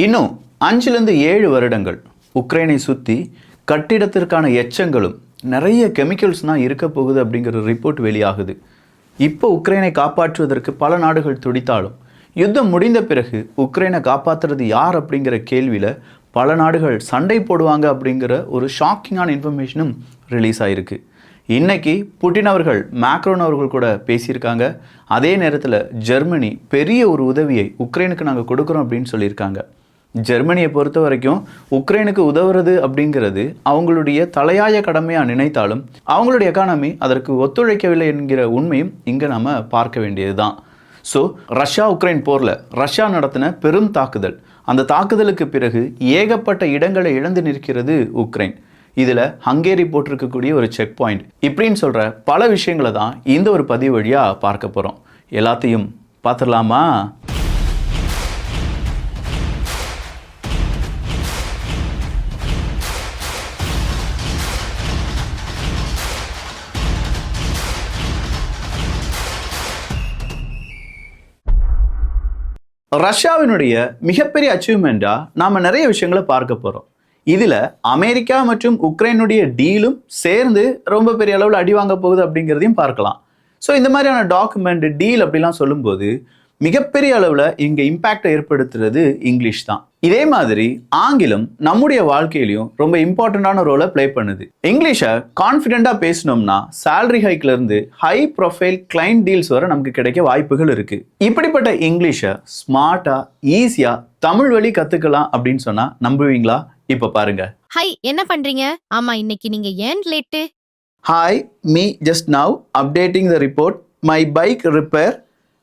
இன்னும் 5-7 வருடங்கள் உக்ரைனை சுற்றி கட்டிடத்திற்கான எச்சங்களும் நிறைய கெமிக்கல்ஸ்னால் இருக்க போகுது அப்படிங்கிற ரிப்போர்ட் வெளியாகுது. இப்போ உக்ரைனை காப்பாற்றுவதற்கு பல நாடுகள் துடித்தாலும் யுத்தம் முடிந்த பிறகு உக்ரைனை காப்பாற்றுறது யார் அப்படிங்கிற கேள்வியில் பல நாடுகள் சண்டை போடுவாங்க அப்படிங்கிற ஒரு ஷாக்கிங்கான இன்ஃபர்மேஷனும் ரிலீஸ் ஆகிருக்கு. இன்றைக்கி புட்டின் அவர்கள் மேக்ரோன் அவர்கள் கூட பேசியிருக்காங்க. அதே நேரத்தில் ஜெர்மனி பெரிய ஒரு உதவியை உக்ரைனுக்கு நாங்கள் கொடுக்குறோம் அப்படின்னு சொல்லியிருக்காங்க. ஜெர்மனியை பொறுத்த வரைக்கும் உக்ரைனுக்கு உதவுறது அப்படிங்கிறது அவங்களுடைய தலையாய கடமையாக நினைத்தாலும் அவங்களுடைய எக்கானமி அதற்கு ஒத்துழைக்கவில்லை என்கிற உண்மையும் இங்கே நம்ம பார்க்க வேண்டியது தான். ஸோ ரஷ்யா உக்ரைன் போரில் ரஷ்யா நடத்தின பெரும் தாக்குதல், அந்த தாக்குதலுக்கு பிறகு ஏகப்பட்ட இடங்களை இழந்து நிற்கிறது உக்ரைன். இதில் ஹங்கேரி போட்டிருக்கக்கூடிய ஒரு செக் பாயிண்ட், இப்படின்னு சொல்கிற பல விஷயங்களை தான் இந்த ஒரு பதிவு வழியாக பார்க்க போகிறோம். எல்லாத்தையும் பார்த்துடலாமா? ரஷ்யாவினுடைய மிகப்பெரிய அச்சீவ்மெண்ட்டாக நாம் நிறைய விஷயங்களை பார்க்க போகிறோம். இதில் அமெரிக்கா மற்றும் உக்ரைனுடைய டீலும் சேர்ந்து ரொம்ப பெரிய அளவில் அடி வாங்க போகுது அப்படிங்கிறதையும் பார்க்கலாம். ஸோ இந்த மாதிரியான டாக்குமெண்ட் டீல் அப்படிலாம் சொல்லும்போது மிகப்பெரிய அளவில் இங்கே இம்பேக்டை ஏற்படுத்துறது இங்கிலீஷ் தான். இதே மாதிரி ஆங்கிலம் நம்முடைய வாழ்க்கையிலையும் ரொம்ப இம்பார்ட்டண்ட்டான ரோலை ப்ளே பண்ணுது. இங்கிலீஷை கான்ஃபிடென்ட்டாக பேசணும்னா சேலரி ஹைக்லேருந்து ஹை ப்ரொஃபைல் கிளைண்ட் டீல்ஸ் வர நமக்கு கிடைக்க வாய்ப்புகள் இருக்குது. இப்படிப்பட்ட இங்கிலீஷை ஸ்மார்ட்டாக ஈஸியாக தமிழ் வழி கற்றுக்கலாம் அப்படின்னு சொன்னால் நம்புவீங்களா? இப்போ பாருங்க. ஹாய், என்ன பண்றீங்க? ஆமா, இன்னைக்கு நீங்க ஏன் late? Hi, me just now updating the report, my bike repair,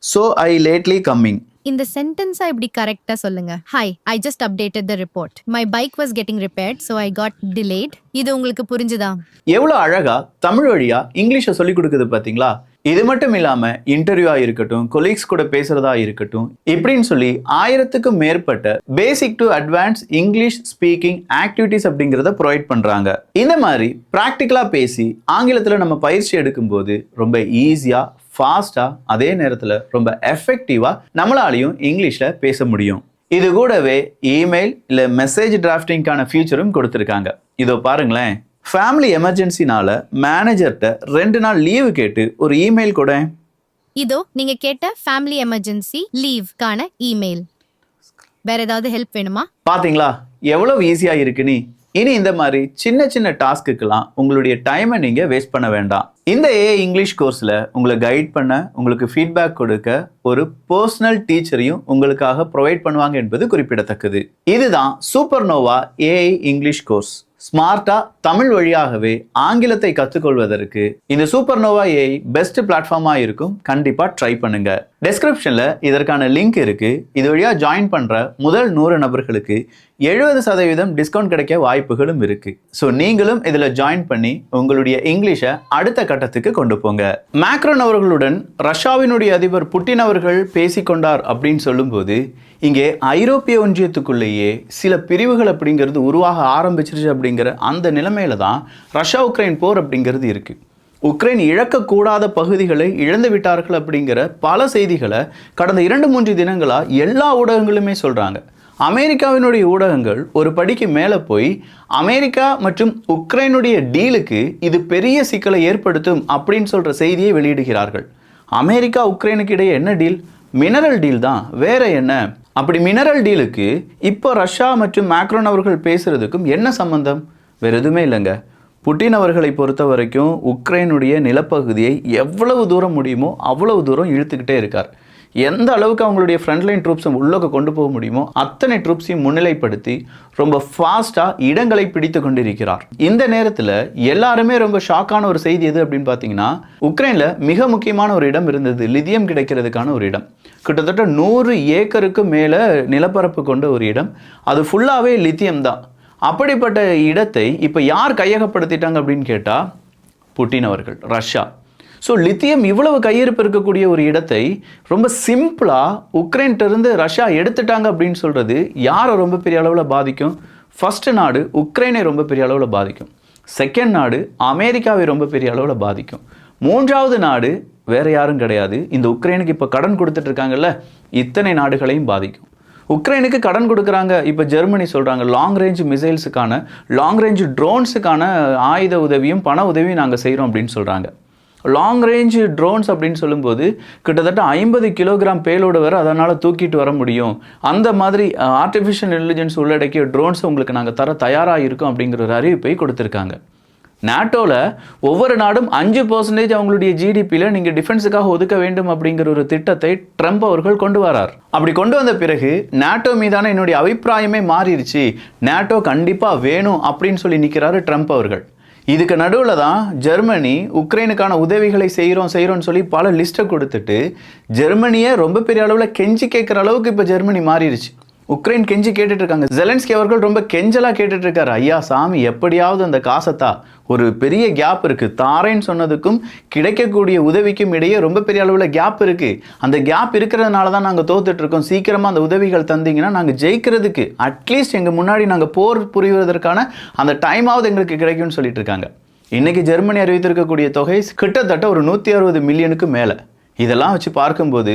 so I lately coming. இந்த சென்டென்ஸா இப்படி கரெக்டா சொல்லுங்க. Hi, I just updated the report, my bike was getting repaired, so I got delayed. இது உங்களுக்கு புரிஞ்சுதா? எவ்வளோ அழகா தமிழ் வழியா இங்கிலீஷை சொல்லி கொடுக்குது பார்த்தீங்களா? இது மட்டும் இல்லாமல் இன்டர்வியூவாக இருக்கட்டும், கொலீக்ஸ் கூட பேசுகிறதா இருக்கட்டும், இப்படின்னு சொல்லி 1000க்கும் மேற்பட்ட basic to advance English speaking activities அப்படிங்கிறத ப்ரொவைட் பண்ணுறாங்க. இந்த மாதிரி ப்ராக்டிக்கலாக பேசி ஆங்கிலத்தில் நம்ம பயிற்சி எடுக்கும்போது ரொம்ப ஈஸியாக, ஃபாஸ்ட்டாக, அதே நேரத்தில் ரொம்ப எஃபெக்டிவாக நம்மளாலையும் இங்கிலீஷில் பேச முடியும். இது கூடவே இமெயில் இல்லை மெசேஜ் டிராஃப்டிங்கான ஃபியூச்சரும் கொடுத்துருக்காங்க. இதோ பாருங்களேன். ஃபேமிலி எமர்ஜென்சினால மேனேஜர்கிட்ட 2 நாள் லீவு கேட்டு ஒரு இமெயில் கூட. இதோ நீங்க கேட்ட ஃபேமிலி எமர்ஜென்சி லீவ்கான இமெயில். வேற ஏதாவது ஹெல்ப் வேணுமா? பாத்தீங்களா எவ்வளவு ஈஸியா இருக்குன்னு. இனி இந்த மாதிரி சின்ன சின்ன டாஸ்க்குக்கெல்லாம் உங்களுடைய டைமை நீங்க வேஸ்ட் பண்ண வேண்டாம். இந்த ஏஐ இங்கிலீஷ் கோர்ஸ்ல உங்களை கைட் பண்ண, உங்களுக்கு ஃபீட்பேக் கொடுக்க ஒரு பர்சனல் டீச்சரையும் உங்களுக்காக ப்ரொவைட் பண்ணுவாங்க என்பது குறிப்பிடத்தக்கது. இதுதான் சூப்பர்னோவா ஏஐ இங்கிலீஷ் கோர்ஸ். ஸ்மார்ட்டா தமிழ் வழியாகவே ஆங்கிலத்தை கற்றுக்கொள்வதற்கு இந்த சூப்பர்னோவா ஏஐ பெஸ்ட் பிளாட்ஃபார்மா இருக்கும். கண்டிப்பா ட்ரை பண்ணுங்க. டெஸ்கிரிப்ஷன்ல இதற்கான லிங்க் இருக்கு. இது வழியா ஜாயின் பண்ற முதல் 100 நபர்களுக்கு 70% டிஸ்கவுண்ட் கிடைக்க வாய்ப்புகளும் இருக்கு. ஸோ நீங்களும் இதுல ஜாயின் பண்ணி உங்களுடைய இங்கிலீஷை அடுத்த கட்டத்துக்கு கொண்டு போங்க. மேக்ரோன் அவர்களுடன் ரஷ்யாவினுடைய அதிபர் புட்டின் அவர்கள் பேசிக்கொண்டார் அப்படின்னு சொல்லும்போது இங்கே ஐரோப்பிய ஒன்றியத்துக்குள்ளேயே சில பிரிவுகள் அப்படிங்கிறது உருவாக ஆரம்பிச்சிருச்சு அப்படிங்கிற அந்த நிலைமையில தான் ரஷ்யா உக்ரைன் போர் அப்படிங்கிறது இருக்கு. உக்ரைன் இழக்கக்கூடாத பகுதிகளை இழந்து விட்டார்கள் அப்படிங்கிற பல செய்திகளை கடந்த 2-3 தினங்களா எல்லா ஊடகங்களுமே சொல்றாங்க. அமெரிக்காவினுடைய ஊடகங்கள் ஒரு படிக்கு மேலே போய் அமெரிக்கா மற்றும் உக்ரைனுடைய டீலுக்கு இது பெரிய சிக்கலை ஏற்படுத்தும் அப்படின்னு சொல்ற செய்தியை வெளியிடுகிறார்கள். அமெரிக்கா உக்ரைனுக்கு இடையே என்ன டீல்? மினரல் டீல் தான், வேற என்ன? அப்படி மினரல் டீலுக்கு இப்போ ரஷ்யா மற்றும் மேக்ரோன் அவர்கள் பேசுறதுக்கும் என்ன சம்பந்தம்? வேற எதுவுமே இல்லைங்க. புட்டின் அவர்களை பொறுத்த வரைக்கும் உக்ரைனுடைய நிலப்பகுதியை எவ்வளவு தூரம் முடியுமோ அவ்வளவு தூரம் இழுத்துக்கிட்டே இருக்கார். எந்த அளவுக்கு அவங்களுடைய ஃப்ரண்ட்லைன் ட்ரூப்ஸை உள்ளே கொண்டு போக முடியுமோ அத்தனை ட்ரூப்ஸையும் முன்னிலைப்படுத்தி ரொம்ப ஃபாஸ்ட்டாக இடங்களை பிடித்து கொண்டிருக்கிறார். இந்த நேரத்தில் எல்லாருமே ரொம்ப ஷாக்கான ஒரு செய்தி எது அப்படின்னு பார்த்தீங்கன்னா, உக்ரைனில் மிக முக்கியமான ஒரு இடம் இருந்தது, லித்தியம் கிடைக்கிறதுக்கான ஒரு இடம். கிட்டத்தட்ட 100 ஏக்கருக்கு மேலே நிலப்பரப்பு கொண்ட ஒரு இடம். அது ஃபுல்லாகவே லித்தியம் தான். அப்படிப்பட்ட இடத்தை இப்போ யார் கையகப்படுத்திட்டாங்க அப்படின்னு கேட்டால் புட்டின் அவர்கள், ரஷ்யா. ஸோ லித்தியம் இவ்வளவு கையிருப்பு இருக்கக்கூடிய ஒரு இடத்தை ரொம்ப சிம்பிளாக உக்ரைன்கிட்டருந்து ரஷ்யா எடுத்துட்டாங்க அப்படின்னு சொல்கிறது யாரை ரொம்ப பெரிய அளவில் பாதிக்கும்? ஃபர்ஸ்ட் நாடு உக்ரைனை ரொம்ப பெரிய அளவில் பாதிக்கும். செகண்ட் நாடு அமெரிக்காவை ரொம்ப பெரிய அளவில் பாதிக்கும். 3வது நாடு வேறு யாரும் கிடையாது, இந்த உக்ரைனுக்கு இப்போ கடன் கொடுத்துட்டு இருக்காங்கல்ல, இத்தனை நாடுகளையும் பாதிக்கும். உக்ரைனுக்கு கடன் கொடுக்குறாங்க. இப்போ ஜெர்மனி சொல்கிறாங்க லாங் ரேஞ்ச் மிசைல்ஸுக்கான லாங் ரேஞ்ச் ட்ரோன்ஸுக்கான ஆயுத உதவியும் பண உதவியும் நாங்கள் செய்கிறோம் அப்படின்னு சொல்கிறாங்க. லாங் ரேஞ்ச் ட்ரோன்ஸ் அப்படின்னு சொல்லும்போது கிட்டத்தட்ட 50 கிலோகிராம் பேலோடு வர அதனால் தூக்கிட்டு வர முடியும். அந்த மாதிரி ஆர்டிஃபிஷியல் இன்டெலிஜென்ஸ் உள்ளடக்கிய ட்ரோன்ஸ் உங்களுக்கு நாங்கள் தர தயாராக இருக்கோம் அப்படிங்கிற ஒரு அறிவிப்பை கொடுத்துருக்காங்க. நாட்டோவில் ஒவ்வொரு நாடும் 5% அவங்களுடைய ஜிடிபியில் நீங்கள் டிஃபென்ஸுக்காக ஒதுக்க வேண்டும் அப்படிங்கிற ஒரு திட்டத்தை ட்ரம்ப் அவர்கள் கொண்டு வரார். அப்படி கொண்டு வந்த பிறகு நாட்டோ மீதான என்னுடைய அபிப்பிராயமே மாறிடுச்சு, நாட்டோ கண்டிப்பாக வேணும் அப்படின்னு சொல்லி நிற்கிறாரு ட்ரம்ப் அவர்கள். இதுக்கு நடுவில் தான் ஜெர்மனி உக்ரைனுக்கான உதவிகளை செய்கிறோன்னு சொல்லி பல லிஸ்ட்டை கொடுத்துட்டு ஜெர்மனியை ரொம்ப பெரிய அளவில் கெஞ்சி கேட்குற அளவுக்கு இப்போ ஜெர்மனி மாறிடுச்சு. உக்ரைன் கெஞ்சி கேட்டுட்டு இருக்காங்க. ஜெலன்ஸ்கி அவர்கள் ரொம்ப கெஞ்சலா கேட்டுட்டு இருக்காரு, ஐயா சாமி எப்படியாவது அந்த காசத்தா, ஒரு பெரிய கேப் இருக்கு, தாரேன்னு சொன்னதுக்கும் கிடைக்கக்கூடிய உதவிக்கும் இடையே ரொம்ப பெரிய அளவில் கேப் இருக்கு. அந்த கேப் இருக்கிறதுனால தான் நாங்கள் தோத்துட்டு இருக்கோம். சீக்கிரமா அந்த உதவிகள் தந்தீங்கன்னா நாங்கள் ஜெயிக்கிறதுக்கு அட்லீஸ்ட் எங்க முன்னாடி நாங்கள் போர் புரிவதற்கான அந்த டைமாவது எங்களுக்கு கிடைக்கும்னு சொல்லிட்டு இருக்காங்க. இன்னைக்கு ஜெர்மனி அறிவித்திருக்கக்கூடிய தொகை கிட்டத்தட்ட ஒரு 160 மில்லியனுக்கு மேலே. இதெல்லாம் வச்சு பார்க்கும்போது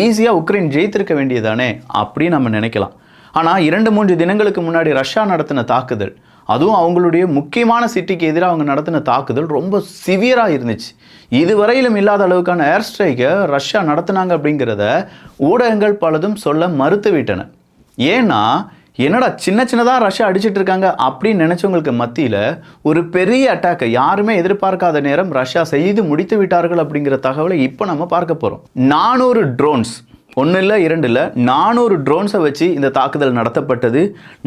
ஈஸியாக உக்ரைன் ஜெயித்திருக்க வேண்டியதானே அப்படின்னு நம்ம நினைக்கலாம். ஆனால் 2-3 தினங்களுக்கு முன்னாடி ரஷ்யா நடத்தின தாக்குதல், அதுவும் அவங்களுடைய முக்கியமான சிட்டிக்கு எதிராக அவங்க நடத்தின தாக்குதல் ரொம்ப சிவியராக இருந்துச்சு. இதுவரையிலும் இல்லாத அளவுக்கான ஏர் ஸ்ட்ரைக்கை ரஷ்யா நடத்தினாங்க அப்படிங்கிறத ஊடகங்கள் பலதும் சொல்ல மறுத்துவிட்டன. ஏன்னா என்னடா சின்னதாக ரஷ்யா அடிச்சிட்டு இருக்காங்க அப்படின்னு நினைச்சவங்களுக்கு மத்தியில் ஒரு பெரிய அட்டாக்கை யாருமே எதிர்பார்க்காத நேரம் ரஷ்யா செய்து முடித்து விட்டார்கள் அப்படிங்கிற தகவலை இப்போ நம்ம பார்க்க போகிறோம். 400 ட்ரோன்ஸ், 1 இல்லை 2 இல்லை 400 ட்ரோன்ஸை வச்சு இந்த தாக்குதல் நடத்தப்பட்டது.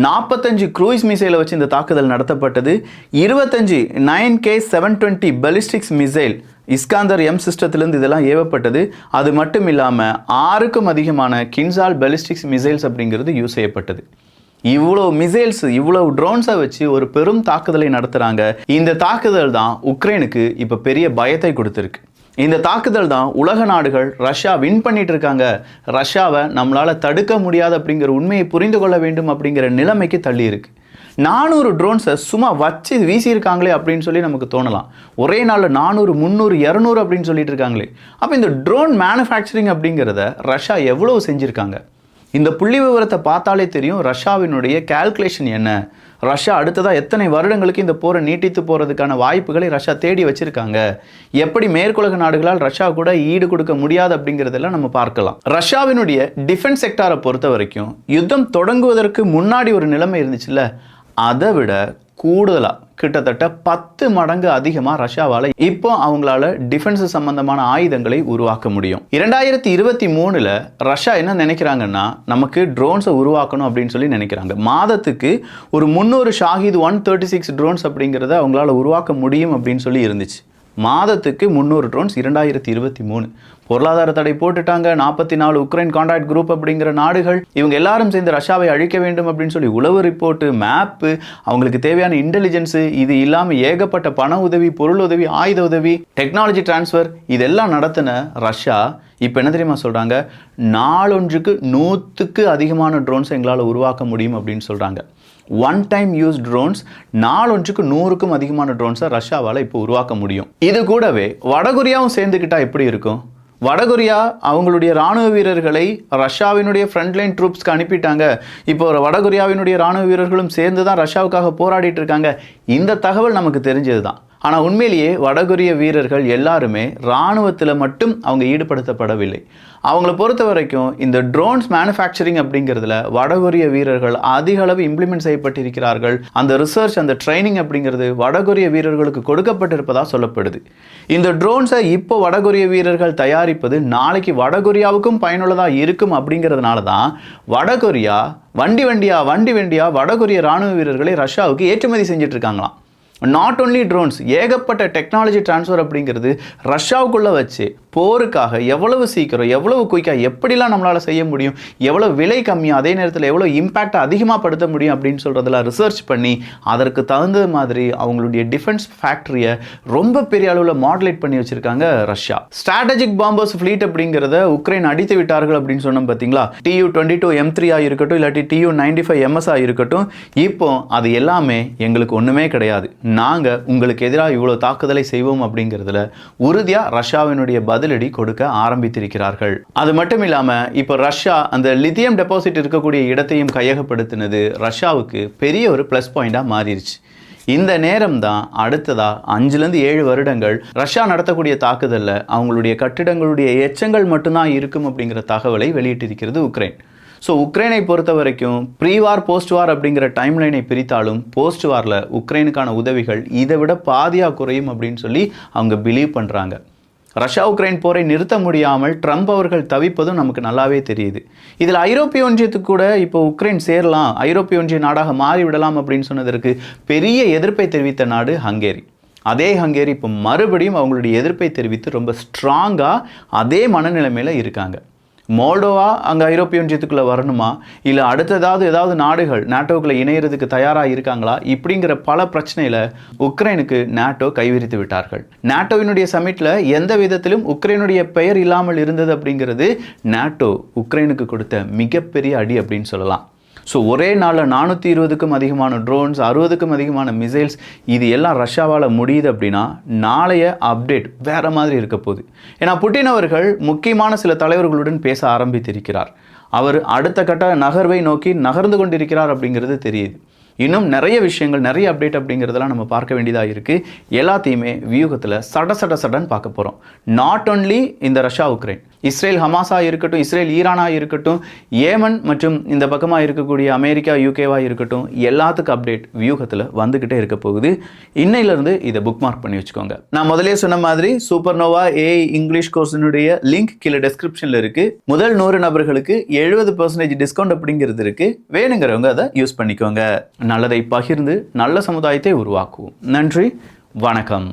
45 க்ரூயிஸ் மிசைலை வச்சு இந்த தாக்குதல் நடத்தப்பட்டது. 25 9K720 பலிஸ்டிக்ஸ் மிசைல் இஸ்காந்தர் எம் சிஸ்டத்திலிருந்து இதெல்லாம் ஏவப்பட்டது. அது மட்டும் இல்லாமல் 6க்கும் அதிகமான கின்சால் பலிஸ்டிக்ஸ் மிசைல்ஸ் அப்படிங்கிறது யூஸ் செய்யப்பட்டது. இவ்வளோ மிசைல்ஸ், இவ்வளோ ட்ரோன்ஸை வச்சு ஒரு பெரும் தாக்குதலை நடத்துகிறாங்க. இந்த தாக்குதல் தான் உக்ரைனுக்கு இப்போ பெரிய பயத்தை கொடுத்துருக்கு. இந்த தாக்குதல் தான் உலக நாடுகள் ரஷ்யா வின் பண்ணிட்டு இருக்காங்க, ரஷ்யாவை நம்மளால் தடுக்க முடியாது அப்படிங்கிற உண்மையை புரிந்து கொள்ள வேண்டும் அப்படிங்கிற நிலைமைக்கு தள்ளி இருக்கு. 400 ட்ரோன்ஸை சும்மா வச்சு வீசியிருக்காங்களே அப்படின்னு சொல்லி நமக்கு தோணலாம். ஒரே நாளில் 400, 300, 200 அப்படின்னு சொல்லிட்டு இருக்காங்களே. அப்போ இந்த ட்ரோன் மேனுஃபேக்சரிங் அப்படிங்கிறத ரஷ்யா எவ்வளோ செஞ்சுருக்காங்க? இந்த புள்ளி விவரத்தை பார்த்தாலே தெரியும் ரஷ்யாவினுடைய கால்குலேஷன் என்ன. ரஷ்யா அடுத்ததாக எத்தனை வருடங்களுக்கு இந்த போரை நீட்டித்து போகிறதுக்கான வாய்ப்புகளை ரஷ்யா தேடி வச்சிருக்காங்க. எப்படி மேற்குலக நாடுகளால் ரஷ்யா கூட ஈடு கொடுக்க முடியாது அப்படிங்கிறதெல்லாம் நம்ம பார்க்கலாம். ரஷ்யாவினுடைய டிஃபென்ஸ் செக்டாரை பொறுத்த வரைக்கும் யுத்தம் தொடங்குவதற்கு முன்னாடி ஒரு நிலைமை இருந்துச்சுல்ல, அதை விட கூடுதலாக கிட்டத்தட்ட 10 மடங்கு அதிகமாக ரஷ்யாவால் இப்போ அவங்களால டிஃபென்ஸ் சம்பந்தமான ஆயுதங்களை உருவாக்க முடியும். 2023 ரஷ்யா என்ன நினைக்கிறாங்கன்னா, நமக்கு ட்ரோன்ஸை உருவாக்கணும் அப்படின்னு சொல்லி நினைக்கிறாங்க. மாதத்துக்கு ஒரு 300 ஷாஹித் 136 ட்ரோன்ஸ் அப்படிங்கிறத அவங்களால உருவாக்க முடியும் அப்படின்னு சொல்லி இருந்துச்சு. மாதத்துக்கு 300 ட்ரோன்ஸ் 2023. பொருளாதார தடை போட்டுட்டாங்க. 44 உக்ரைன் கான்டாக்ட் குரூப் அப்படிங்கிற நாடுகள் இவங்க எல்லாரும் சேர்ந்து ரஷ்யாவை அழிக்க வேண்டும் அப்படின்னு சொல்லி உளவு ரிப்போர்ட்டு, மேப்பு, அவங்களுக்கு தேவையான இன்டெலிஜென்ஸு, இது இல்லாமல் ஏகப்பட்ட பண உதவி, பொருள் உதவி, ஆயுத உதவி, டெக்னாலஜி டிரான்ஸ்ஃபர், இதெல்லாம் நடத்தின ரஷ்யா இப்போ என்ன தெரியுமா சொல்கிறாங்க, நாளொன்றுக்கு 100க்கு அதிகமான ட்ரோன்ஸ் எங்களால் உருவாக்க முடியும் அப்படின்னு சொல்கிறாங்க. ஒன் டைம் யூஸ் ட்ரோன்ஸ் நாளொன்றுக்கு 100க்கும் அதிகமான ட்ரோன்ஸை ரஷ்யாவால் இப்போ உருவாக்க முடியும். இது கூடவே வடகொரியாவும் சேர்ந்துக்கிட்டா எப்படி இருக்கும்? வடகொரியா அவங்களுடைய இராணுவ வீரர்களை ரஷ்யாவினுடைய ஃப்ரண்ட்லைன் ட்ரூப்ஸ்க்கு அனுப்பிட்டாங்க. இப்போ வடகொரியாவினுடைய இராணுவ வீரர்களும் சேர்ந்து தான் ரஷ்யாவுக்காக போராடிட்டு இருக்காங்க. இந்த தகவல் நமக்கு தெரிஞ்சது தான். ஆனால் உண்மையிலேயே வடகொரிய வீரர்கள் எல்லாருமே இராணுவத்தில் மட்டும் அவங்க ஈடுபடுத்தப்படவில்லை. அவங்கள பொறுத்த வரைக்கும் இந்த ட்ரோன்ஸ் மேனுஃபேக்சரிங் அப்படிங்கிறதுல வடகொரிய வீரர்கள் அதிக அளவு இம்ப்ளிமெண்ட் செய்யப்பட்டிருக்கிறார்கள். அந்த ரிசர்ச், அந்த ட்ரைனிங் அப்படிங்கிறது வடகொரிய வீரர்களுக்கு கொடுக்கப்பட்டிருப்பதாக சொல்லப்படுது. இந்த ட்ரோன்ஸை இப்போ வடகொரிய வீரர்கள் தயாரிப்பது நாளைக்கு வடகொரியாவுக்கும் பயனுள்ளதாக இருக்கும் அப்படிங்கிறதுனால தான் வடகொரியா வண்டி வண்டியா வடகொரிய இராணுவ வீரர்களை ரஷ்யாவுக்கு ஏற்றுமதி செஞ்சுட்டு இருக்காங்களாம். நாட் ஒன்லி ட்ரோன்ஸ், ஏகப்பட்ட டெக்னாலஜி டிரான்ஸ்ஃபர் அப்படிங்கிறது ரஷ்யாவுக்குள்ளே வச்சு போருக்காக எவ்வளவு சீக்கிரம், எவ்வளவு குயிக்காக, எப்படிலாம் நம்மளால் செய்ய முடியும், எவ்வளோ விலை கம்மியாக, அதே நேரத்தில் எவ்வளோ இம்பேக்டை அதிகமாக படுத்த முடியும் அப்படின்னு சொல்கிறதெல்லாம் ரிசர்ச் பண்ணி அதற்கு தகுந்த மாதிரி அவங்களுடைய டிஃபென்ஸ் ஃபேக்ட்ரியை ரொம்ப பெரிய அளவில் மாடுலேட் பண்ணி வச்சுருக்காங்க ரஷ்யா. ஸ்ட்ராட்டஜிக் பாம்பர்ஸ் ஃப்ளீட் அப்படிங்கிறத உக்ரைன் அடித்து விட்டார்கள் அப்படின்னு சொன்னோம் பார்த்தீங்களா. Tu-22 M3 இருக்கட்டும், இல்லாட்டி Tu-95 MS இருக்கட்டும், இப்போ அது எல்லாமே எங்களுக்கு ஒன்றுமே கிடையாது, நாங்கள் உங்களுக்கு எதிராக இவ்வளோ தாக்குதலை செய்வோம் அப்படிங்கிறதுல உறுதியாக ரஷ்யாவினுடைய பதில் பதிலடி கொடுக்க ஆரம்பித்திருக்கிறார்கள். அது மட்டும் இல்லாம இப்போ ரஷ்யா அந்த லித்தியம் டெபாசிட் இருக்கக்கூடிய இடத்தையும் கையகப்படுத்தினது ரஷ்யாவுக்கு பெரிய ஒரு ப்ளஸ் பாயிண்டாக மாறிடுச்சு. இந்த நேரம் தான் அடுத்ததா 5-7 வருடங்கள் ரஷ்யா நடத்தக்கூடிய தாக்குதலில் அவங்களுடைய கட்டிடங்களுடைய எச்சங்கள் மட்டும்தான் இருக்கும் அப்படிங்கிற தகவலை வெளியிட்டிருக்கிறது உக்ரைன். ஸோ உக்ரைனை பொறுத்த வரைக்கும் ப்ரீ வார் போஸ்ட் வார் அப்படிங்கிற டைம்லைனை பிரித்தாலும் போஸ்ட் வாரில் உக்ரைனுக்கான உதவிகள் இதை விட பாதியாக குறையும் அப்படின்னு சொல்லி அவங்க பிலீவ் பண்ணுறாங்க. ரஷ்யா உக்ரைன் போரை நிறுத்த முடியாமல் ட்ரம்ப் அவர்கள் தவிப்பதும் நமக்கு நல்லாவே தெரியுது. இதில் ஐரோப்பிய ஒன்றியத்துக்கு கூட இப்போ உக்ரைன் சேரலாம், ஐரோப்பிய ஒன்றிய நாடாக மாறிவிடலாம் அப்படின்னு சொன்னதற்கு பெரிய எதிர்ப்பை தெரிவித்த நாடு ஹங்கேரி. அதே ஹங்கேரி இப்போ மறுபடியும் அவங்களுடைய எதிர்ப்பை தெரிவித்து ரொம்ப ஸ்ட்ராங்காக அதே மனநிலைமையில் இருக்காங்க. மோல்டோவா அங்கே ஐரோப்பிய ஒன்றியத்துக்குள்ளே வரணுமா, இல்லை அடுத்ததாவது ஏதாவது நாடுகள் நாட்டோக்குள்ளே இணையிறதுக்கு தயாராக இருக்காங்களா, இப்படிங்கிற பல பிரச்சனையில் உக்ரைனுக்கு நாட்டோ கைவிரித்து விட்டார்கள். நாட்டோவினுடைய சமிட்டில் எந்த விதத்திலும் உக்ரைனுடைய பெயர் இல்லாமல் இருந்தது அப்படிங்கிறது நாட்டோ உக்ரைனுக்கு கொடுத்த மிகப்பெரிய அடி அப்படின்னு சொல்லலாம். ஸோ ஒரே நாளில் 420க்கும் அதிகமான ட்ரோன்ஸ், 60க்கும் அதிகமான மிசைல்ஸ், இது எல்லாம் ரஷ்யாவால் முடியுது அப்படின்னா நாளைய அப்டேட் வேறு மாதிரி இருக்க போகுது. ஏன்னா புட்டின் அவர்கள் முக்கியமான சில தலைவர்களுடன் பேச ஆரம்பித்திருக்கிறார். அவர் அடுத்த கட்ட நகர்வை நோக்கி நகர்ந்து கொண்டிருக்கிறார் அப்படிங்கிறது தெரியுது. இன்னும் நிறைய விஷயங்கள், நிறைய அப்டேட் அப்படிங்கிறதெல்லாம் நம்ம பார்க்க வேண்டியதாக இருக்குது. எல்லாத்தையுமே வியூகத்தில் சடன் பார்க்க போகிறோம். நாட் ஒன்லி இந்த ரஷ்யா உக்ரைன், இஸ்ரேல் ஹமாஸாக இருக்கட்டும், இஸ்ரேல் ஈரானாக இருக்கட்டும், ஏமன் மற்றும் இந்த பக்கமாக இருக்கக்கூடிய அமெரிக்கா யூகேவாக இருக்கட்டும், எல்லாத்துக்கும் அப்டேட் வியூகத்தில் வந்துக்கிட்டே இருக்க போகுது. இன்னையிலேருந்து இதை புக் மார்க் பண்ணி வச்சுக்கோங்க. நான் முதலே சொன்ன மாதிரி சூப்பர்னோவா AI இங்கிலீஷ் கோர்ஸினுடைய லிங்க் கீழே டெஸ்கிரிப்ஷனில் இருக்குது. முதல் 100 நபர்களுக்கு 70% டிஸ்கவுண்ட் அப்படிங்கிறது இருக்குது. வேணுங்கிறவங்க அதை யூஸ் பண்ணிக்கோங்க. நல்லதை பகிர்ந்து நல்ல சமுதாயத்தை உருவாக்குவோம். நன்றி, வணக்கம்.